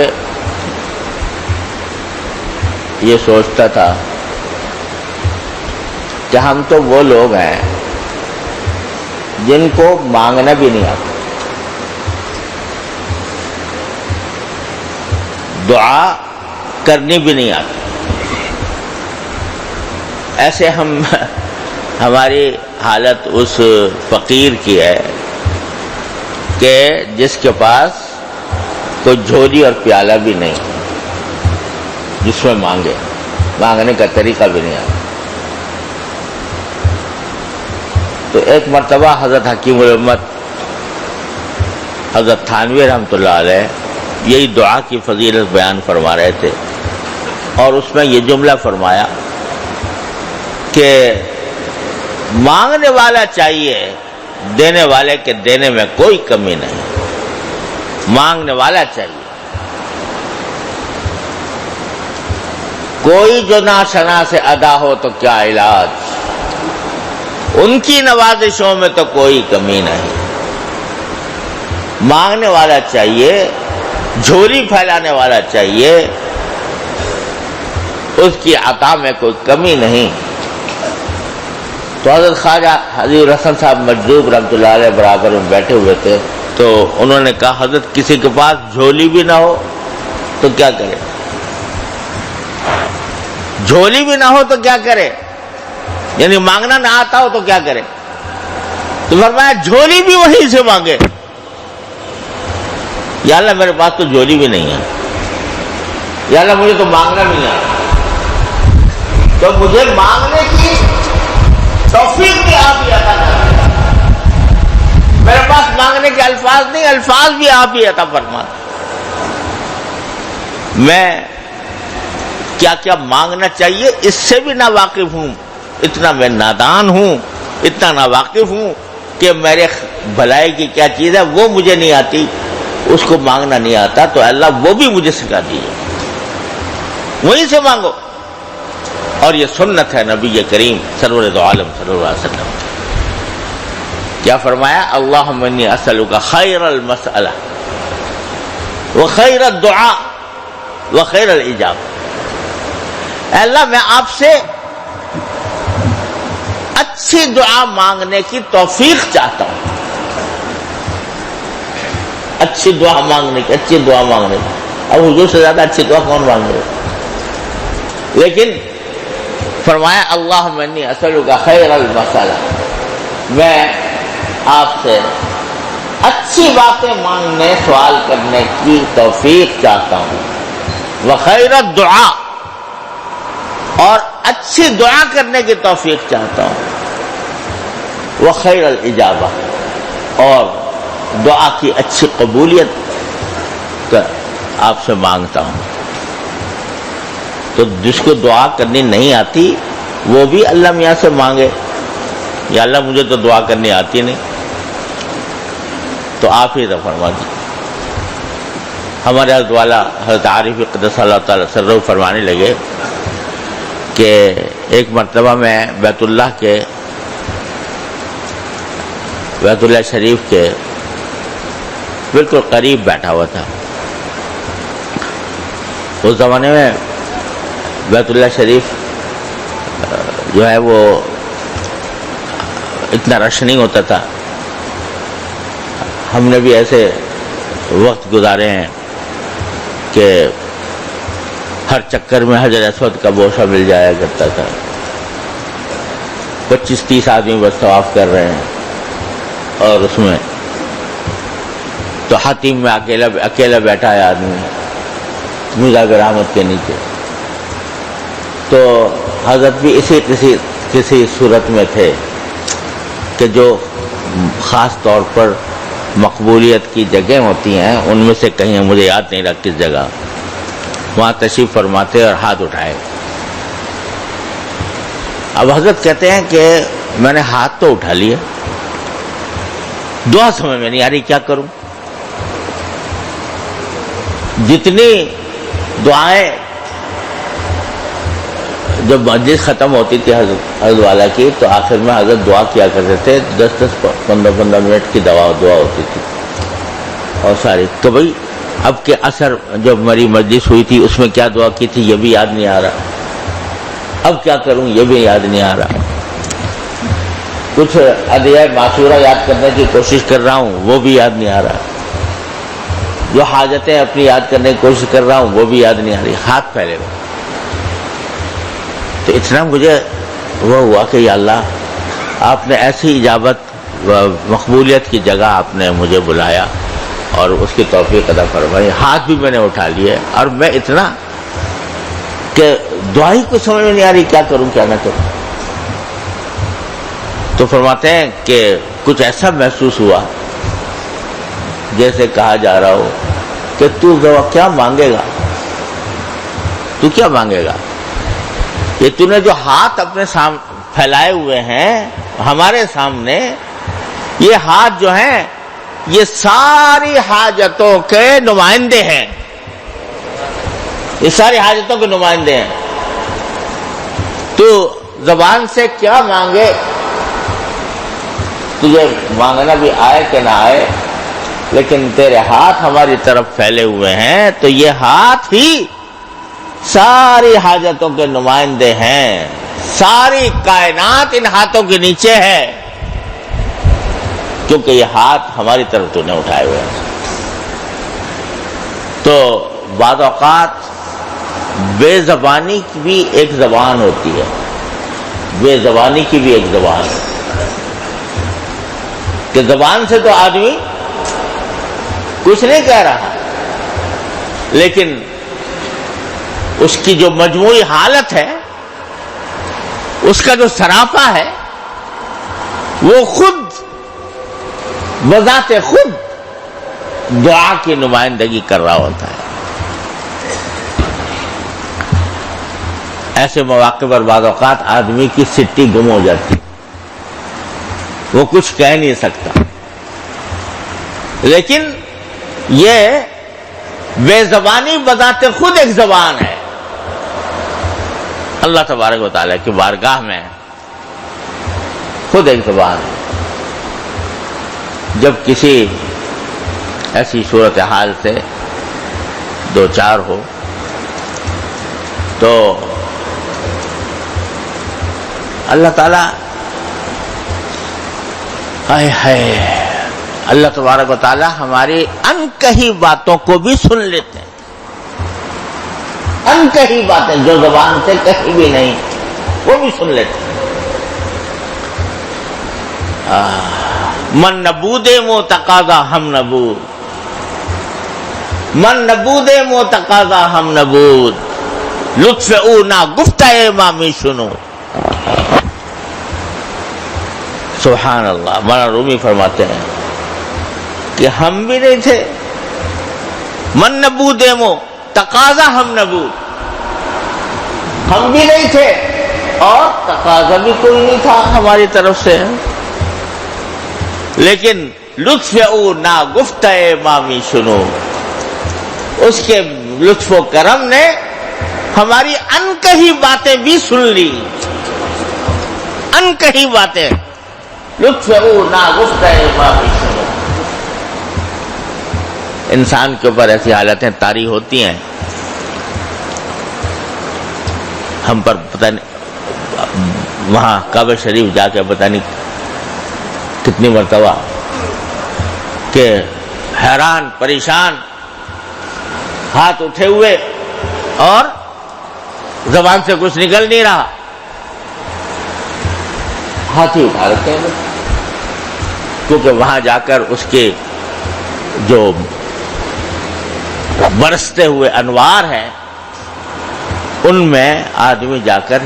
یہ سوچتا تھا کہ ہم تو وہ لوگ ہیں جن کو مانگنا بھی نہیں آتا، دعا کرنی بھی نہیں آتی۔ ایسے ہماری حالت اس فقیر کی ہے کہ جس کے پاس کوئی جھولی اور پیالہ بھی نہیں، جس میں مانگنے کا طریقہ بھی نہیں آتا۔ تو ایک مرتبہ حضرت حکیم الامت حضرت تھانوی رحمۃ اللہ علیہ یہی دعا کی فضیلت بیان فرما رہے تھے، اور اس میں یہ جملہ فرمایا کہ مانگنے والا چاہیے، دینے والے کے دینے میں کوئی کمی نہیں۔ مانگنے والا چاہیے، کوئی جو ناشنا سے ادا ہو تو کیا علاج، ان کی نوازشوں میں تو کوئی کمی نہیں۔ مانگنے والا چاہیے، جھولی پھیلانے والا چاہیے، اس کی عطا میں کوئی کمی نہیں۔ تو حضرت خواجہ حضیر حسن صاحب مجذوب رحمۃ اللہ علیہ برابر میں بیٹھے ہوئے تھے، تو انہوں نے کہا حضرت کسی کے پاس جھولی بھی نہ ہو تو کیا کرے؟ جھولی بھی نہ ہو تو کیا کرے؟ یعنی مانگنا نہ آتا ہو تو کیا کرے؟ تو فرمایا جھولی بھی وہیں سے مانگے۔ یا اللہ میرے پاس تو جھولی بھی نہیں ہے، یا اللہ مجھے تو مانگنا بھی نہیں آتا، تو مجھے مانگنے کی توفیق بھی آپ ہی عطا کریں۔ میرے پاس مانگنے کے الفاظ نہیں، الفاظ بھی آپ ہی عطا فرما۔ میں کیا کیا مانگنا چاہیے اس سے بھی ناواقف ہوں، اتنا میں نادان ہوں، اتنا ناواقف ہوں کہ میرے بھلائی کی کیا چیز ہے وہ مجھے نہیں آتی، اس کو مانگنا نہیں آتا، تو اللہ وہ بھی مجھے سکھا دیجیے، وہیں سے مانگو۔ اور یہ سنت ہے نبی کریم سرور دو عالم صلی اللہ علیہ وسلم۔ کیا فرمایا؟ اللہم انی اسألک خیر المسألہ وخیر الدعاء وخیر الاجابہ۔ اے اللہ میں آپ سے اچھی دعا مانگنے کی توفیق چاہتا ہوں، اچھی دعا مانگنے کی، اچھی دعا مانگنے کی۔ اب حضور سے زیادہ اچھی دعا کون مانگ رہے؟ لیکن فرمایا اللہم انی اسألک خیر المسألہ، میں آپ سے اچھی باتیں مانگنے، سوال کرنے کی توفیق چاہتا ہوں، وخیر الدعاء، اور اچھی دعا کرنے کی توفیق چاہتا ہوں، وخیر الاجابہ، اور دعا کی اچھی قبولیت آپ سے مانگتا ہوں۔ تو جس کو دعا کرنی نہیں آتی وہ بھی اللہ میاں سے مانگے، یا اللہ مجھے تو دعا کرنی آتی نہیں، تو آپ ہی فرما دیجیے۔ ہمارے حضرت والا حضرت عارف قدس اللہ تعالی سرہ فرمانے لگے کہ ایک مرتبہ میں بیت اللہ شریف کے بالکل قریب بیٹھا ہوا تھا۔ اس زمانے میں بیت اللہ شریف جو ہے وہ اتنا رش نہیں ہوتا تھا۔ ہم نے بھی ایسے وقت گزارے ہیں کہ ہر چکر میں حجر اسود کا بوسہ مل جایا کرتا تھا، 25-30 آدمی بس طواف کر رہے ہیں، اور اس میں تو حتیم میں اکیلا بیٹھا ہے آدمی مزاغ رحمت کے نیچے۔ تو حضرت بھی کسی صورت میں تھے کہ جو خاص طور پر مقبولیت کی جگہ ہوتی ہیں ان میں سے کہیں مجھے یاد نہیں رہا کس جگہ، وہاں تشریف فرماتے اور ہاتھ اٹھائے۔ اب حضرت کہتے ہیں کہ میں نے ہاتھ تو اٹھا لیا، دعا سمجھ میں نہیں آ رہی کیا کروں۔ جتنی دعائیں جب مجلس ختم ہوتی تھی حضرت والا کی، تو آخر میں حضرت دعا کیا کرتے تھے، 10-15 منٹ کی دعا ہوتی تھی اور ساری۔ تو بھائی اب کے اثر جب ہماری مجلس ہوئی تھی اس میں کیا دعا کی تھی یہ بھی یاد نہیں آ رہا، اب کیا کروں یہ بھی یاد نہیں آ رہا۔ کچھ ادعیہ معصورہ یاد کرنے کی کوشش کر رہا ہوں وہ بھی یاد نہیں آ رہا، جو حاجتیں اپنی یاد کرنے کی کوشش کر رہا ہوں وہ بھی یاد نہیں آ رہی، ہاتھ پھیلے ہوئے۔ تو اتنا مجھے وہ ہوا کہ یا اللہ آپ نے ایسی اجابت و مقبولیت کی جگہ آپ نے مجھے بلایا اور اس کی توفیق عطا فرمائی۔ ہاتھ بھی میں نے اٹھا لیے اور میں اتنا کہ دعا ہی کچھ سمجھ میں نہیں آ رہی کیا کروں کیا نہ کروں۔ تو فرماتے ہیں کہ کچھ ایسا محسوس ہوا جیسے کہا جا رہا ہو کہ تو کیا مانگے گا، تو کیا مانگے گا، یہ تو نے جو ہاتھ اپنے پھیلائے ہوئے ہیں ہمارے سامنے، یہ ہاتھ جو ہیں یہ ساری حاجتوں کے نمائندے ہیں، یہ ساری حاجتوں کے نمائندے ہیں۔ تو زبان سے کیا مانگے، تجھے مانگنا بھی آئے کہ نہ آئے، لیکن تیرے ہاتھ ہماری طرف پھیلے ہوئے ہیں، تو یہ ہاتھ ہی ساری حاجتوں کے نمائندے ہیں، ساری کائنات ان ہاتھوں کے نیچے ہے، کیونکہ یہ ہاتھ ہماری طرف تو نے اٹھائے ہوئے ہیں۔ تو بعض اوقات بے زبانی کی بھی ایک زبان ہوتی ہے، بے زبانی کی بھی ایک زبان ہے کہ زبان سے تو آدمی کچھ نہیں کہہ رہا، لیکن اس کی جو مجموعی حالت ہے، اس کا جو سراپا ہے، وہ خود بذات خود دعا کی نمائندگی کر رہا ہوتا ہے۔ ایسے مواقع پر بعض اوقات آدمی کی سٹی گم ہو جاتی، وہ کچھ کہہ نہیں سکتا، لیکن یہ بے زبانی بذات خود ایک زبان ہے۔ اللہ تبارک و تعالیٰ کی بارگاہ میں خود ایک زبان ہے۔ جب کسی ایسی صورتحال سے دو چار ہو تو اللہ تعالیٰ اللہ تبارک و تعالیٰ ہماری ان کہی باتوں کو بھی سن لیتے ہیں، ان کہی باتیں جو زبان سے کہیں بھی نہیں وہ بھی سن لیتے ہیں۔ من نبود مو تقاضا ہم نبود، من نبود مو تقاضا ہم نبود، لطف او نا گفتہ امامی سنو۔ سبحان اللہ۔ مولانا رومی فرماتے ہیں کہ ہم بھی نہیں تھے، من نبود مو تقاضا ہم نبود، ہم بھی نہیں تھے اور تقاضا بھی کوئی نہیں تھا ہماری طرف سے، لیکن لطف او نا گفتہ مامی سنو، اس کے لطف و کرم نے ہماری انکہی باتیں بھی سن لی، انکہی باتیں، لطف او نا گفتہ مامی سنو۔ انسان کے اوپر ایسی حالتیں طاری ہوتی ہیں، ہم پر پتہ نہیں وہاں کعبہ شریف جا کے پتہ نہیں کتنی مرتبہ کہ حیران پریشان ہاتھ اٹھے ہوئے اور زبان سے کچھ نکل نہیں رہا، ہاتھ ہی اٹھا رکھتے ہیں، کیونکہ وہاں جا کر اس کے جو برستے ہوئے انوار ہیں ان میں آدمی جا کر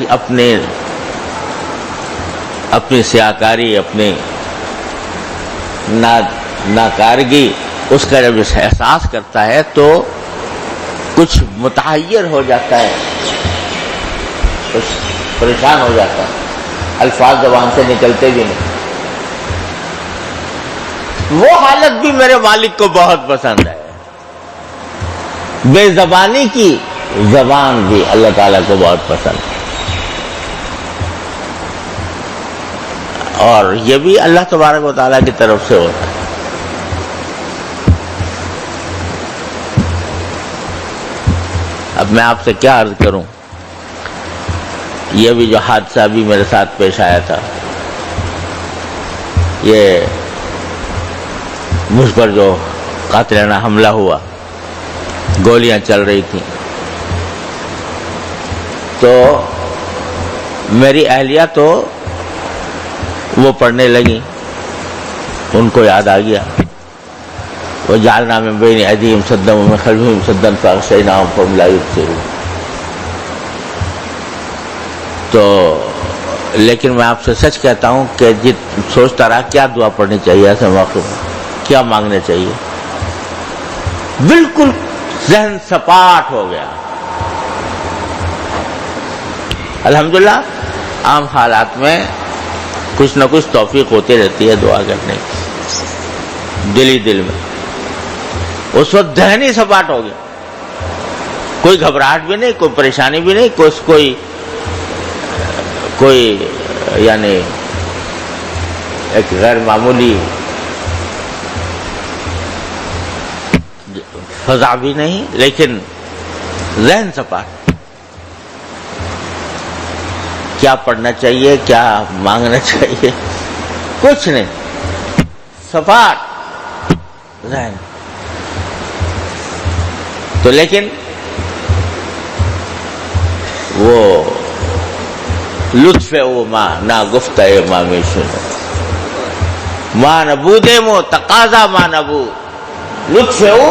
اپنی سیاکاری، اپنی ناکارگی، اس کا جب احساس کرتا ہے تو کچھ متحیر ہو جاتا ہے، کچھ پریشان ہو جاتا ہے، الفاظ زبان سے نکلتے بھی نہیں۔ وہ حالت بھی میرے مالک کو بہت پسند ہے، بے زبانی کی زبان بھی اللہ تعالیٰ کو بہت پسند ہے، اور یہ بھی اللہ تبارک و تعالیٰ کی طرف سے ہوتا ہے۔ اب میں آپ سے کیا عرض کروں، یہ بھی جو حادثہ ابھی میرے ساتھ پیش آیا تھا، یہ مجھ پر جو قاتلانہ حملہ ہوا، گولیاں چل رہی تھیں، تو میری اہلیہ تو وہ پڑھنے لگی، ان کو یاد آ گیا، وہ جعلنا من بین ایدیہم سدا ومن خلفہم سدا فاغشیناہم فہم لا یبصرون۔ تو لیکن میں آپ سے سچ کہتا ہوں کہ سوچتا رہا کیا دعا پڑھنی چاہیے ایسے موقع میں، کیا مانگنے چاہیے، بالکل ذہن سپاٹ ہو گیا۔ الحمدللہ عام حالات میں کچھ نہ کچھ توفیق ہوتی رہتی ہے دعا کرنے کی، دل ہی دل میں۔ اس وقت ذہن ہی سپاٹ ہو گیا، کوئی گھبراہٹ بھی نہیں، کوئی پریشانی بھی نہیں، کوئی یعنی ایک غیر معمولی فضا بھی نہیں، لیکن ذہن سپاٹ۔ کیا پڑھنا چاہیے، کیا مانگنا چاہیے، کچھ نہیں، سپاٹ ذہن۔ تو لیکن وہ لطف او ماں نا گفتہ ماں میں سنو، ماں نبود مو تقاضا ماں نبود، لطف او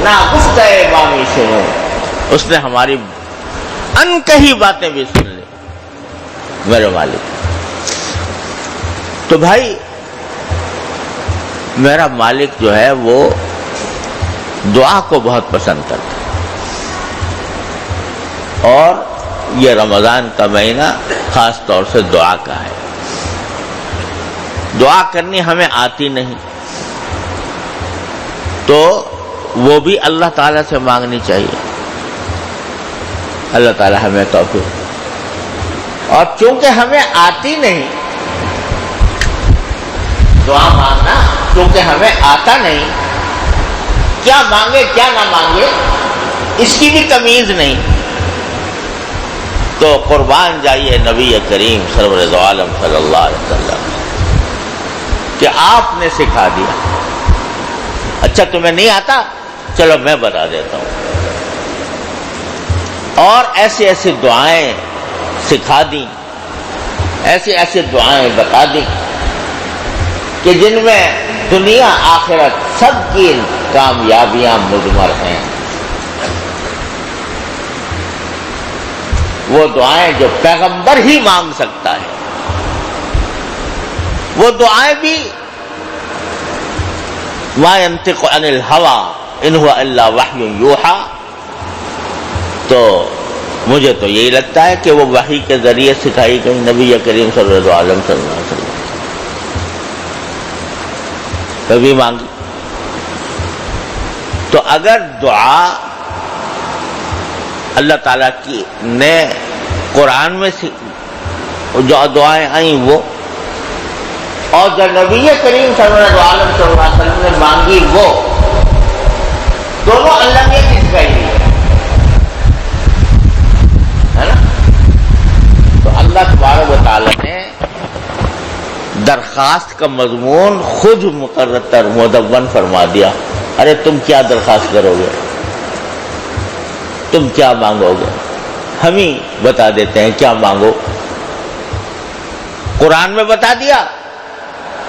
نا گفتہ ماں میں سنو، اس نے ہماری انکہی باتیں بھی سن لی میرے مالک۔ تو بھائی میرا مالک جو ہے وہ دعا کو بہت پسند کرتا ہے، اور یہ رمضان کا مہینہ خاص طور سے دعا کا ہے۔ دعا کرنی ہمیں آتی نہیں تو وہ بھی اللہ تعالیٰ سے مانگنی چاہیے، اللہ تعالیٰ ہمیں توفیق۔ اور چونکہ ہمیں آتی نہیں دعا مانگنا، چونکہ ہمیں آتا نہیں، کیا مانگے کیا نہ مانگے اس کی بھی تمیز نہیں، تو قربان جائیے نبی کریم سرور عالم صلی اللہ علیہ وسلم کہ آپ نے سکھا دیا۔ اچھا تمہیں نہیں آتا، چلو میں بتا دیتا ہوں، اور ایسی ایسی دعائیں سکھا دیں، ایسی ایسی دعائیں بتا دیں کہ جن میں دنیا آخرت سب کی کامیابیاں مضمر ہیں۔ وہ دعائیں جو پیغمبر ہی مانگ سکتا ہے، وہ دعائیں بھی ما ينطق عن الهوى ان هو الا وحی یوحى، تو مجھے تو یہی لگتا ہے کہ وہ وحی کے ذریعے سکھائی گئی نبی کریم صلی اللہ علیہ وسلم کبھی مانگی. تو اگر دعا اللہ تعالیٰ کی نے قرآن میں جو دعائیں آئیں وہ، اور جو نبی کریم صلی اللہ علیہ وسلم نے مانگی وہ، دونوں اللہ نے سکھائی ہے نا. تو اللہ تبارک و تعالیٰ نے درخواست کا مضمون خود مقرر مدون فرما دیا. ارے تم کیا درخواست کرو گے، تم کیا مانگو گے، ہم ہی بتا دیتے ہیں کیا مانگو. قرآن میں بتا دیا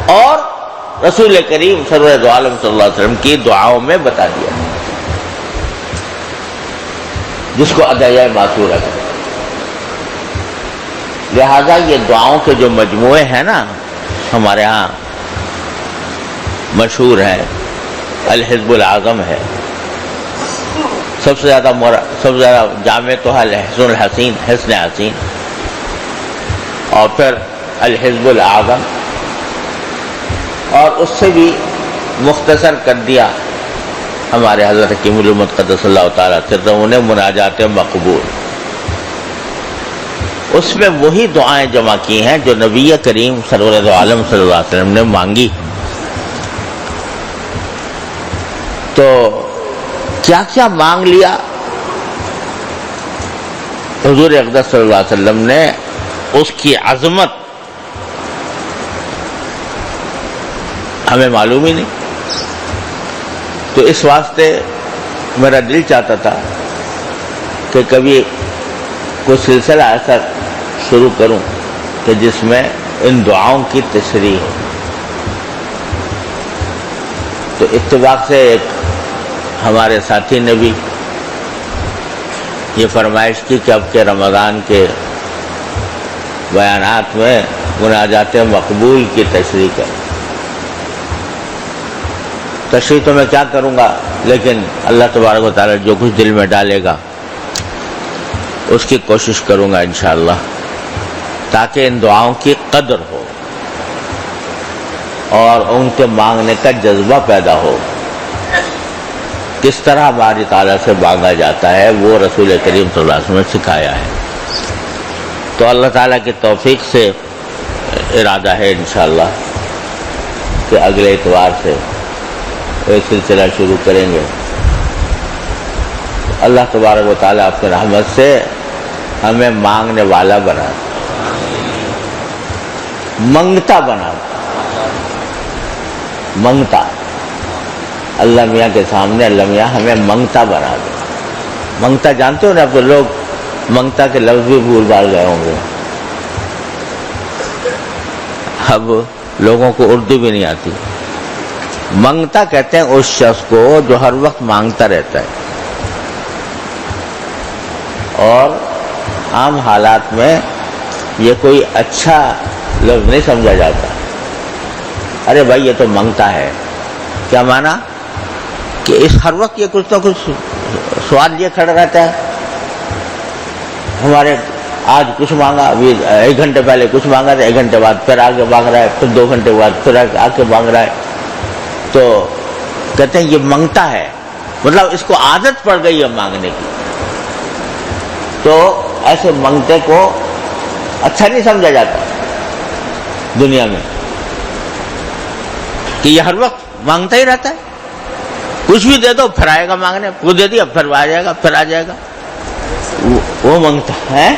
اور رسول کریم صلی اللہ علیہ وسلم کی دعاؤں میں بتا دیا، جس کو ادعیہ معصورہ ہے. لہذا یہ دعاؤں کے جو مجموعے ہیں نا ہمارے ہاں مشہور ہے، الحزب الاعظم ہے، سب سے زیادہ جامع تو ہے حسن حسین، اور پھر الحزب الاعظم، اور اس سے بھی مختصر کر دیا ہمارے حضرت حکیم الامت قدس اللہ تعالیٰ سرہ نے مناجات مقبول. اس میں وہی دعائیں جمع کی ہیں جو نبی کریم صلی اللہ علیہ وسلم نے مانگی. تو کیا کیا مانگ لیا حضور اقدس صلی اللہ علیہ وسلم نے، اس کی عظمت ہمیں معلوم ہی نہیں. تو اس واسطے میرا دل چاہتا تھا کہ کبھی کوئی سلسلہ ایسا شروع کروں کہ جس میں ان دعاؤں کی تشریح ہو. تو اتفاق سے ایک ہمارے ساتھی نے بھی یہ فرمائش کی کہ اب کے رمضان کے بیانات میں مناجات مقبول کی تشریح کریں. تشریح تو میں کیا کروں گا، لیکن اللہ تبارک و تعالیٰ جو کچھ دل میں ڈالے گا اس کی کوشش کروں گا انشاءاللہ، تاکہ ان دعاؤں کی قدر ہو اور ان کے مانگنے کا جذبہ پیدا ہو. کس طرح باری تعالیٰ سے مانگا جاتا ہے وہ رسول کریم صلی اللہ علیہ وسلم نے سکھایا ہے. تو اللہ تعالیٰ کی توفیق سے ارادہ ہے انشاءاللہ کہ اگلے اتوار سے ایک سلسلہ شروع کریں گے. اللہ تبارک و تعالیٰ اپنے رحمت سے ہمیں مانگنے والا بنا، منگتا بنا. منگتا اللہ میاں کے سامنے اللہ میاں ہمیں منگتا بنا دے. منگتا جانتے ہو نا، اب لوگ منگتا کے لفظ بھی بھول بھال گئے ہوں گے. اب لوگوں کو اردو بھی نہیں آتی. منگتا کہتے ہیں اس شخص کو جو ہر وقت مانگتا رہتا ہے اور عام حالات میں یہ کوئی اچھا لفظ نہیں سمجھا جاتا. ارے بھائی یہ تو منگتا ہے، کیا مانا کہ اس ہر وقت یہ کچھ نہ کچھ سوال یہ کھڑا رہتا ہے. ہمارے آج کچھ مانگا، ابھی 1 گھنٹے پہلے کچھ مانگا تھا، 1 گھنٹے بعد پھر آگے مانگ رہا ہے، پھر 2 گھنٹے بعد پھر آگے مانگ رہا ہے. تو کہتے ہیں یہ منگتا ہے، مطلب اس کو عادت پڑ گئی ہے مانگنے کی. تو ایسے منگتے کو اچھا نہیں سمجھا جاتا دنیا میں کہ یہ ہر وقت مانگتا ہی رہتا ہے. کچھ بھی دے دو پھر آئے گا مانگنے، کچھ دے دیا پھر آ جائے گا، پھر آ جائے گا. وہ مانگتا ہے،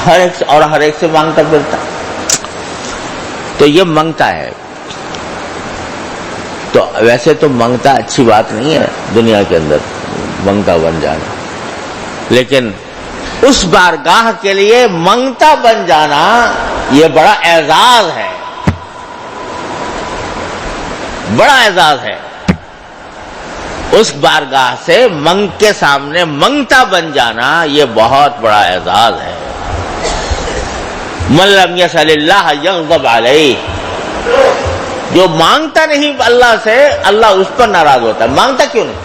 ہر ایک سے مانگتا پھرتا. تو یہ منگتا ہے. تو ویسے تو منگتا اچھی بات نہیں ہے دنیا کے اندر منگتا بن جانا، لیکن اس بارگاہ کے لیے منگتا بن جانا یہ بڑا اعزاز ہے، بڑا اعزاز ہے. اس بارگاہ سے منگ کے سامنے منگتا بن جانا یہ بہت بڑا اعزاز ہے. من لم یسأل اللہ یغضب علیہ، جو مانگتا نہیں اللہ سے اللہ اس پر ناراض ہوتا ہے. مانگتا کیوں نہیں؟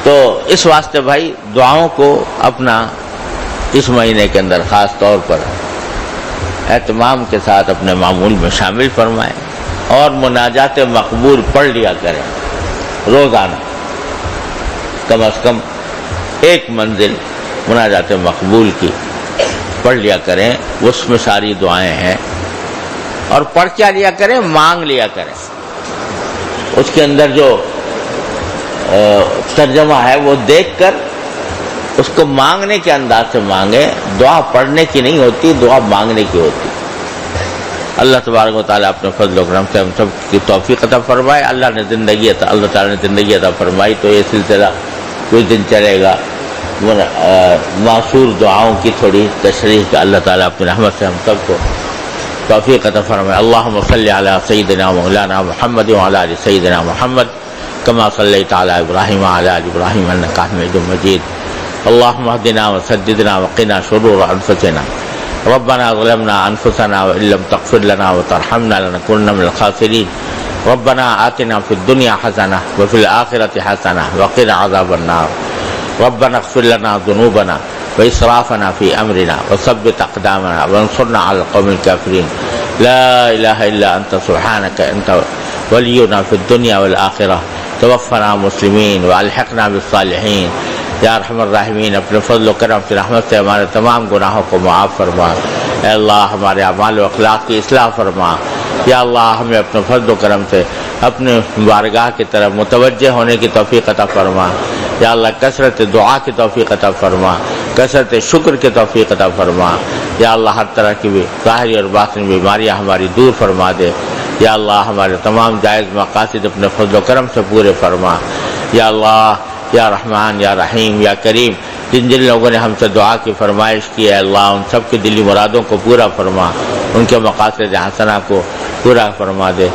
تو اس واسطے بھائی دعاؤں کو اپنا اس مہینے کے اندر خاص طور پر اہتمام کے ساتھ اپنے معمول میں شامل فرمائیں اور مناجات مقبول پڑھ لیا کریں روزانہ، کم از کم ایک منزل مناجات مقبول کی پڑھ لیا کریں، اس میں ساری دعائیں ہیں، اور پڑھ کیا لیا کریں، مانگ لیا کریں، اس کے اندر جو ترجمہ ہے وہ دیکھ کر اس کو مانگنے کے انداز سے مانگیں، دعا پڑھنے کی نہیں ہوتی، دعا مانگنے کی ہوتی۔ اللہ تبارک و تعالیٰ اپنے فضل و کرم سے ہم سب کی توفیق عطا فرمائے۔ اللہ تعالیٰ نے زندگی عطا فرمائی تو یہ سلسلہ کچھ دن چلے گا، معصور دعاؤں کی تھوڑی تشریح کا اللہ تعالیٰ اپنی رحمت سے ہم سب کو توفیق عطا فرمائے۔ اللہم صلی علی سیدنا مولانا محمد وعلی آل سیدنا محمد کما صلیت علی ابراہیم وعلی آل ابراہیم انک حمید مجید۔ اللہم اہدنا وسددنا وقنا شرور انفسنا ربنا ظلمنا انفسنا وان لم تغفر لنا وترحمنا لنكونن من الخاسرین۔ ربنا آتنا فی الدنیا حسنہ وفی الآخرۃ حسنہ وقنا عذاب النار۔ ربنا اغفر لنا ذنوبنا وإسرافنا في أمرنا وثبت أقدامنا وانصرنا على القوم الكافرين۔ لا إله إلا أنت سبحانك أنت ولينا في الدنيا والآخرة، توفنا مسلمين والحقنا بالصالحين۔ یا ارحم الراحمین، اپنے فضل و کرم سے رحمت سے ہمارے تمام گناہوں کو معاف فرما۔ اے اللہ ہمارے اعمال و اخلاق کی اصلاح فرما۔ یا اللہ ہمیں اپنے فضل و کرم سے اپنے بارگاہ کی طرف متوجہ ہونے کی توفیق عطا فرما۔ یا اللہ کثرت دعا کی توفیق عطا فرما، کثرت شکر کی توفیق عطا فرما۔ یا اللہ ہر طرح کی بھی ظاہری اور باطنی بیماریاں ہماری دور فرما دے۔ یا اللہ ہمارے تمام جائز مقاصد اپنے فضل و کرم سے پورے فرما۔ یا اللہ یا رحمان یا رحیم یا کریم، جن لوگوں نے ہم سے دعا کی فرمائش کی ہے اللہ ان سب کی دلی مرادوں کو پورا فرما، ان کے مقاصد حسنہ کو پورا فرما دے۔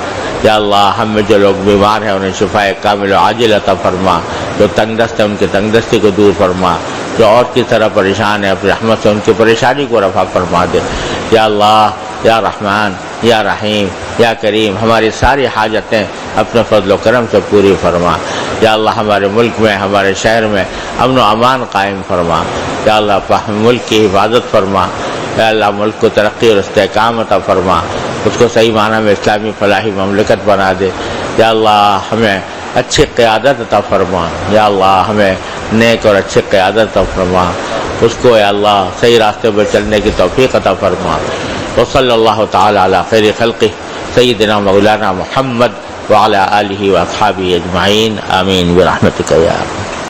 یا اللہ ہم میں جو لوگ بیمار ہیں انہیں شفائے کامل و عاجل عطا فرما، جو تنگ دست ہے ان کی تنگ دستی کو دور فرما، جو اور کی طرح پریشان ہے اپنی رحمت سے ان کی پریشانی کو رفع فرما دے۔ یا اللہ یا رحمان یا رحیم یا کریم، ہماری ساری حاجتیں اپنے فضل و کرم سے پوری فرما۔ یا اللہ ہمارے ملک میں ہمارے شہر میں امن و امان قائم فرما۔ یا اللہ ملک کی حفاظت فرما۔ یا اللہ ملک کو ترقی اور استحکام عطا فرما، اس کو صحیح معنی میں اسلامی فلاحی مملکت بنا دے۔ یا اللہ ہمیں اچھی قیادت عطا فرما۔ یا اللہ ہمیں نیک اور اچھی قیادت عطا فرما، اس کو یا اللہ صحیح راستے پر چلنے کی توفیق عطا فرما۔ وصلی اللہ تعالی علی خیر خلقہ سیدنا مولانا محمد وعلی آلہ واصحابہ اجمعین، آمین برحمتک یا